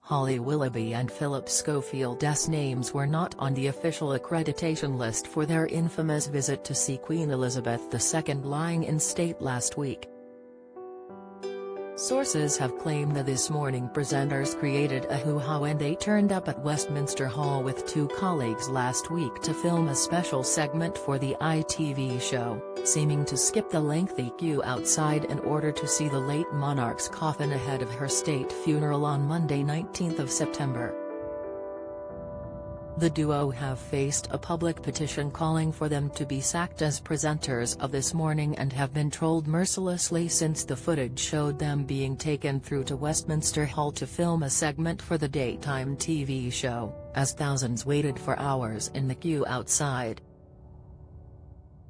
Holly Willoughby and Philip Schofield's names were not on the official accreditation list for their infamous visit to see Queen Elizabeth II lying in state last week. Sources have claimed the This Morning presenters created a hoo-ha when they turned up at Westminster Hall with two colleagues last week to film a special segment for the ITV show, seeming to skip the lengthy queue outside in order to see the late monarch's coffin ahead of her state funeral on Monday 19 September. The duo have faced a public petition calling for them to be sacked as presenters of This Morning and have been trolled mercilessly since the footage showed them being taken through to Westminster Hall to film a segment for the daytime TV show, as thousands waited for hours in the queue outside.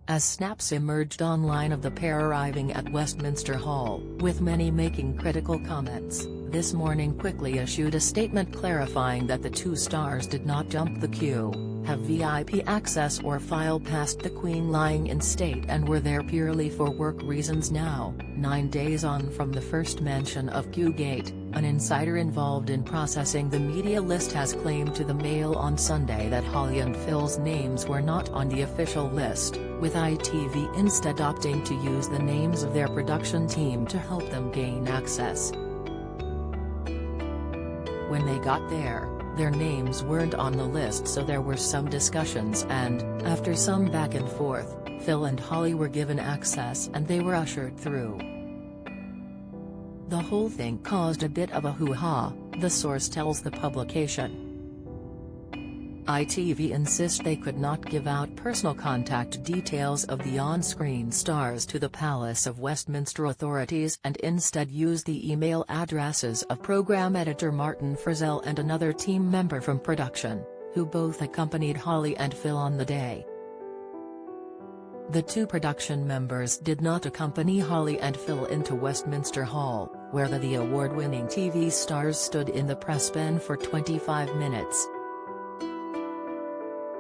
As snaps emerged online of the pair arriving at Westminster Hall, with many making critical comments, This Morning quickly issued a statement clarifying that the two stars did not jump the queue, have VIP access or file past the Queen lying in state and were there purely for work reasons. Now, 9 days on from the first mention of Queuegate, an insider involved in processing the media list has claimed to the Mail on Sunday that Holly and Phil's names were not on the official list, with ITV instead opting to use the names of their production team to help them gain access. When they got there, their names weren't on the list, so there were some discussions and, after some back and forth, Phil and Holly were given access and they were ushered through. The whole thing caused a bit of a hoo-ha, the source tells the publication. ITV insist they could not give out personal contact details of the on-screen stars to the Palace of Westminster authorities and instead use the email addresses of program editor Martin Frizzell and another team member from production, who both accompanied Holly and Phil on the day. The two production members did not accompany Holly and Phil into Westminster Hall, where the award-winning TV stars stood in the press bin for 25 minutes.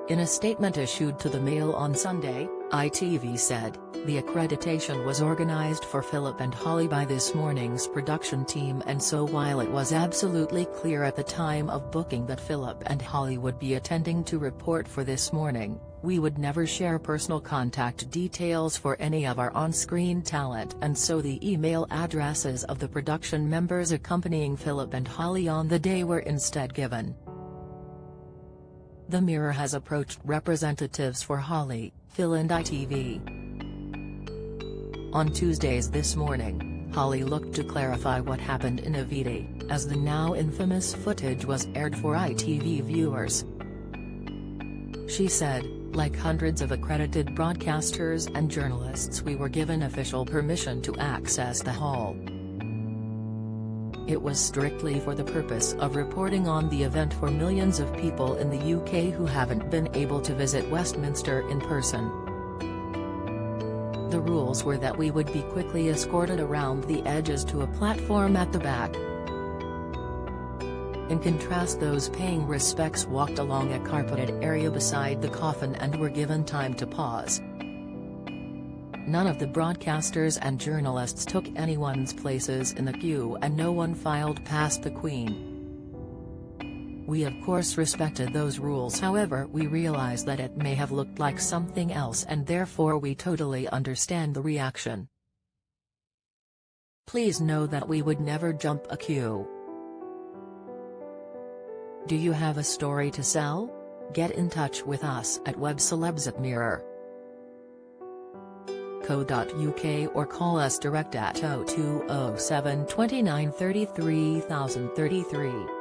In a statement issued to the Mail on Sunday, ITV said, the accreditation was organized for Philip and Holly by This Morning's production team, and so while it was absolutely clear at the time of booking that Philip and Holly would be attending to report for This Morning, we would never share personal contact details for any of our on-screen talent, and so the email addresses of the production members accompanying Philip and Holly on the day were instead given. The Mirror has approached representatives for Holly, Phil and ITV. On Tuesday's This Morning, Holly looked to clarify what happened in Aviti, as the now infamous footage was aired for ITV viewers. She said, like hundreds of accredited broadcasters and journalists, we were given official permission to access the hall. It was strictly for the purpose of reporting on the event for millions of people in the UK who haven't been able to visit Westminster in person. The rules were that we would be quickly escorted around the edges to a platform at the back. In contrast, those paying respects walked along a carpeted area beside the coffin and were given time to pause. None of the broadcasters and journalists took anyone's places in the queue and no one filed past the Queen. We of course respected those rules, however we realize that it may have looked like something else and therefore we totally understand the reaction. Please know that we would never jump a queue. Do you have a story to sell? Get in touch with us at webcelebs@mirror.co.uk or call us direct at 0207 29 33 033.